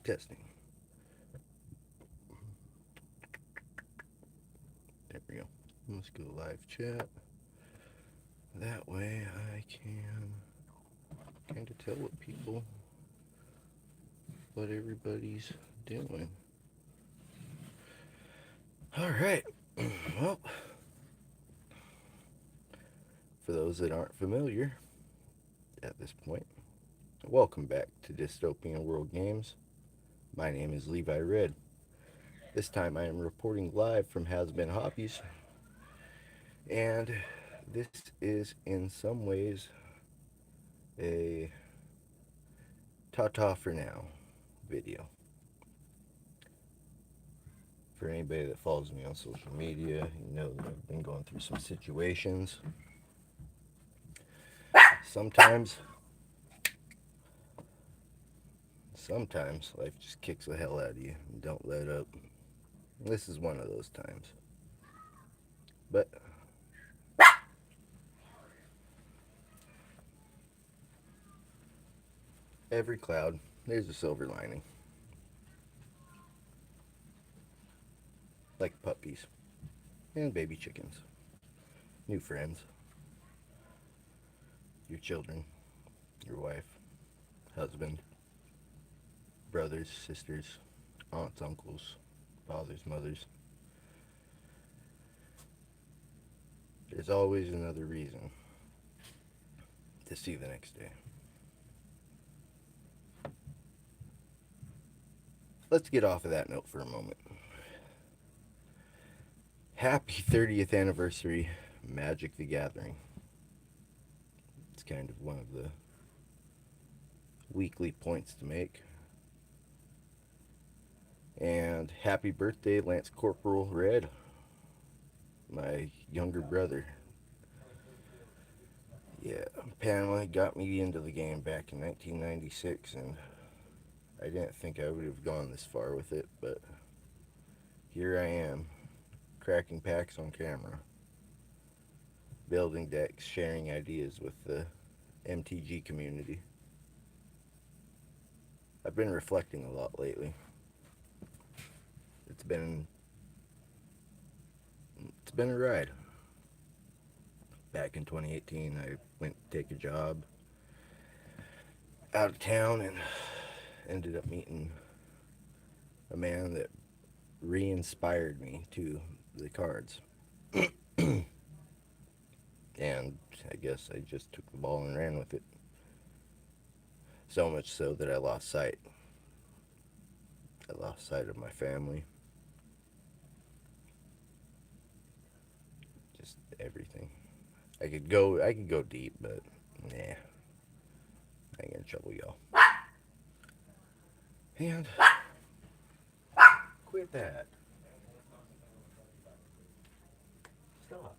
Testing. There we go. Let's go live chat. That way I can kind of tell what everybody's doing. All right. Well, for those that aren't familiar at this point, welcome back to Dystopian World Games. My name is Levi Red. This time I am reporting live from Has Been Hobbies, and this is in some ways a ta-ta for now video. For anybody that follows me on social media, you know that I've been going through some situations. Sometimes life just kicks the hell out of you and don't let up. This is one of those times. But every cloud, there's a silver lining. Like puppies and baby chickens, new friends, your children, your wife, husband, brothers, sisters, aunts, uncles, fathers, mothers. There's always another reason to see the next day. Let's get off of that note for a moment. Happy 30th anniversary, Magic the Gathering. It's kind of one of the weekly points to make. And happy birthday, Lance Corporal Red, my younger brother. Yeah, Panama got me into the game back in 1996, and I didn't think I would have gone this far with it, but here I am, cracking packs on camera, building decks, sharing ideas with the MTG community. I've been reflecting a lot lately. It's been it's been a ride. Back in 2018, I went to take a job out of town and ended up meeting a man that re-inspired me to the cards. And I guess I just took the ball and ran with it. So much so that I lost sight. I lost sight of my family. Just everything. I could go deep, but nah. I ain't gonna trouble y'all. And quit that. Stop.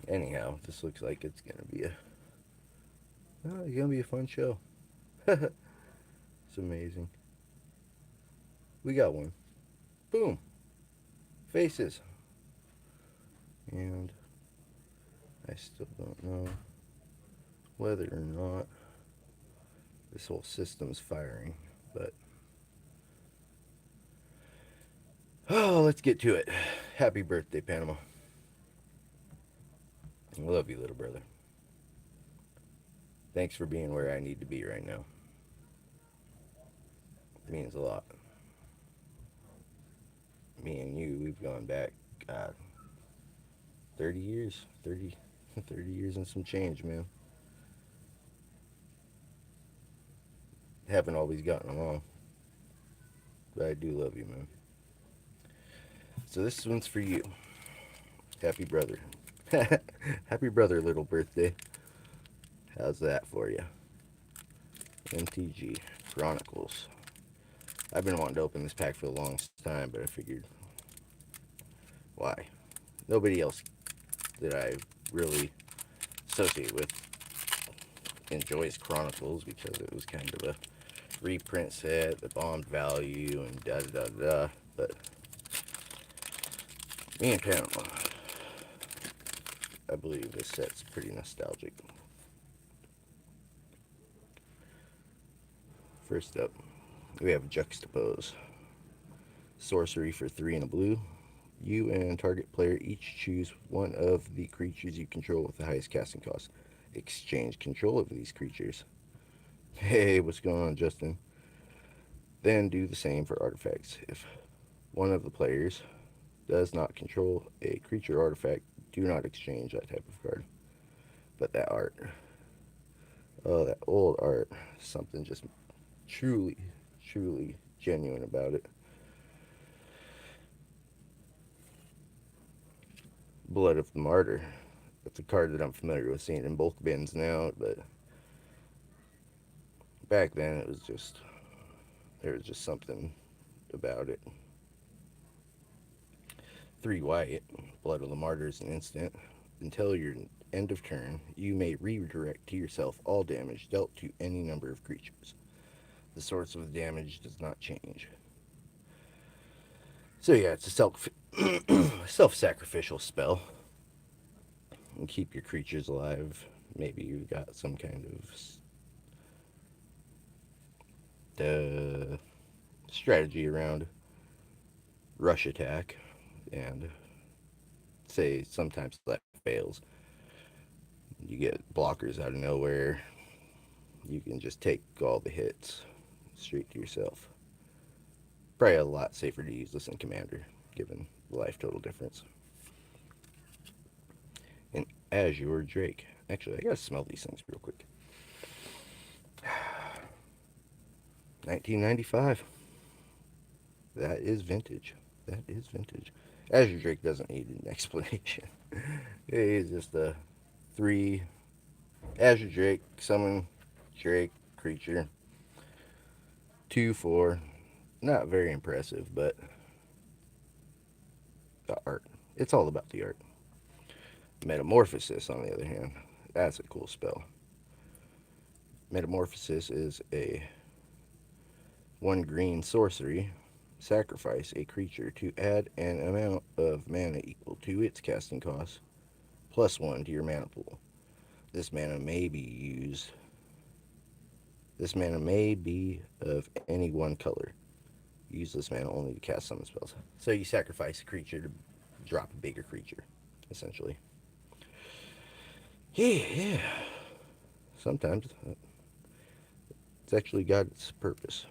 Anyhow, this looks like it's gonna be a fun show. It's amazing. We got one. Boom. Faces. And I still don't know whether or not this whole system's firing, but oh, let's get to it. Happy birthday, Panama. I love you, little brother. Thanks for being where I need to be right now. It means a lot. Me and you, we've gone back, God, 30 years. 30 years and some change, man. Haven't always gotten along, but I do love you, man. So this one's for you. Happy brother. Happy brother, little birthday. How's that for you? MTG Chronicles. I've been wanting to open this pack for the longest time, but I figured, why? Nobody else that I really associate with enjoys Chronicles because it was kind of a reprint set, the bombed value, and da da da da. But me and Panama, I believe this set's pretty nostalgic. First up, we have Juxtapose. Sorcery for 3 and a blue. You and target player each choose one of the creatures you control with the highest casting cost. Exchange control of these creatures. Hey, what's going on, Justin? Then do the same for artifacts. If one of the players does not control a creature artifact, do not exchange that type of card. But that art, oh, that old art, something just truly, truly genuine about it. Blood of the Martyr. That's a card that I'm familiar with seeing in bulk bins now, but back then it was just, there was just something about it. 3 white, Blood of the Martyr is an instant. Until your end of turn, you may redirect to yourself all damage dealt to any number of creatures. The source of the damage does not change. So yeah, it's a self-sacrificial spell. And keep your creatures alive. Maybe you got some kind of strategy around rush attack, and say sometimes that fails. You get blockers out of nowhere. You can just take all the hits straight to yourself. Probably a lot safer to use this in Commander, given the life total difference. And Azure Drake. Actually, I gotta smell these things real quick. 1995. That is vintage. That is vintage. Azure Drake doesn't need an explanation. It is just a 3 Azure Drake, summon Drake creature. 2/4. Not very impressive, but the art. It's all about the art. Metamorphosis, on the other hand, that's a cool spell. Metamorphosis is a 1 green sorcery. Sacrifice a creature to add an amount of mana equal to its casting cost, +1 to your mana pool. This mana may be used. This mana may be of any one color. Use this mana only to cast summon spells. So you sacrifice a creature to drop a bigger creature, essentially. Yeah. Sometimes it's actually got its purpose.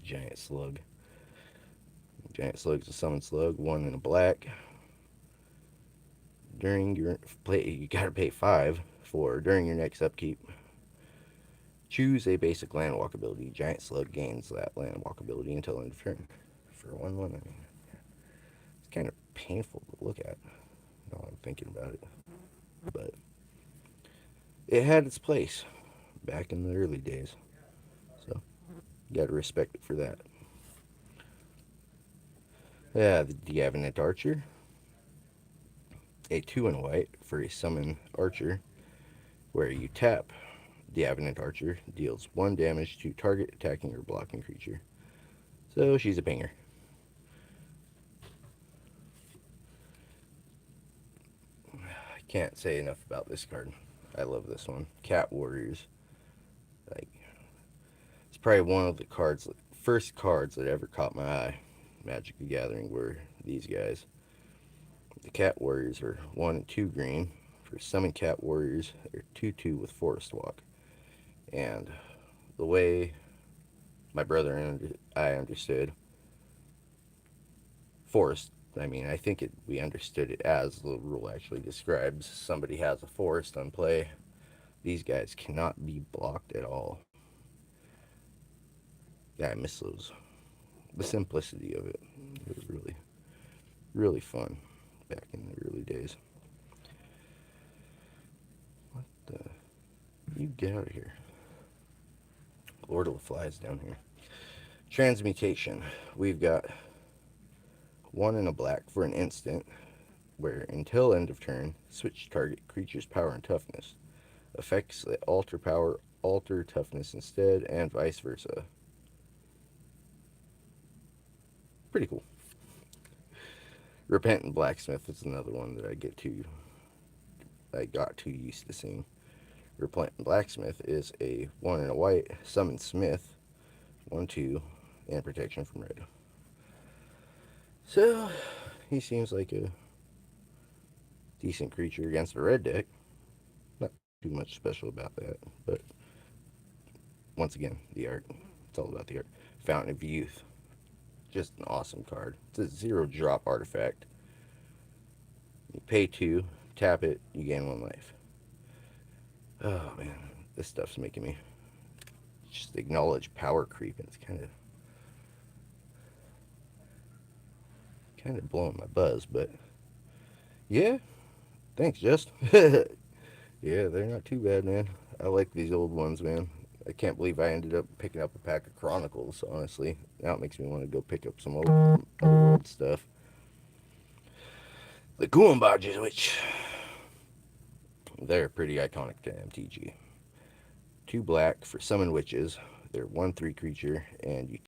Giant Slug. Giant Slug's a summon slug, 1 in a black. During your play, you gotta pay 5 for during your next upkeep. Choose a basic land walk ability. Giant Slug gains that land walk ability until end of turn. For 1/1, I mean, it's kind of painful to look at. Now I'm thinking about it, but it had its place back in the early days, so you gotta respect it for that. Yeah, the Diavinant Archer. A 2 and white for a summon archer, where you tap Diavinant Archer, deals 1 damage to target attacking or blocking creature. So she's a pinger. I can't say enough about this card. I love this one. Cat Warriors. Like, it's probably one of the first cards that ever caught my eye. Magic the Gathering were these guys. The Cat Warriors are 1 and 2 green. For summon Cat Warriors, they're 2/2 with Forest Walk. And the way my brother and I understood forest, I mean, I think we understood it as the rule actually describes. Somebody has a forest on play. These guys cannot be blocked at all. Yeah, I miss those. The simplicity of it. It was really, really fun back in the early days. What the? You get out of here. Lord of the Flies down here. Transmutation. We've got 1 in a black for an instant, where until end of turn, switch target creature's power and toughness. Effects that alter power, alter toughness instead, and vice versa. Pretty cool. Repentant Blacksmith is another one that I got too used to seeing. Replant Blacksmith is a 1 and a white. Summon Smith, 1 2, and protection from red. So, he seems like a decent creature against a red deck. Not too much special about that, but once again, the art. It's all about the art. Fountain of Youth. Just an awesome card. It's a 0-drop artifact. You pay 2, tap it, you gain 1 life. Oh man, this stuff's making me just acknowledge power creep, and it's kind of blowing my buzz, but yeah, thanks, Just. Yeah, they're not too bad, man. I like these old ones, man. I can't believe I ended up picking up a pack of Chronicles, honestly. Now it makes me want to go pick up some other old stuff. The Goombadges, which they're pretty iconic to MTG. 2 black for Summon Witches. They're 1/3 creature, and you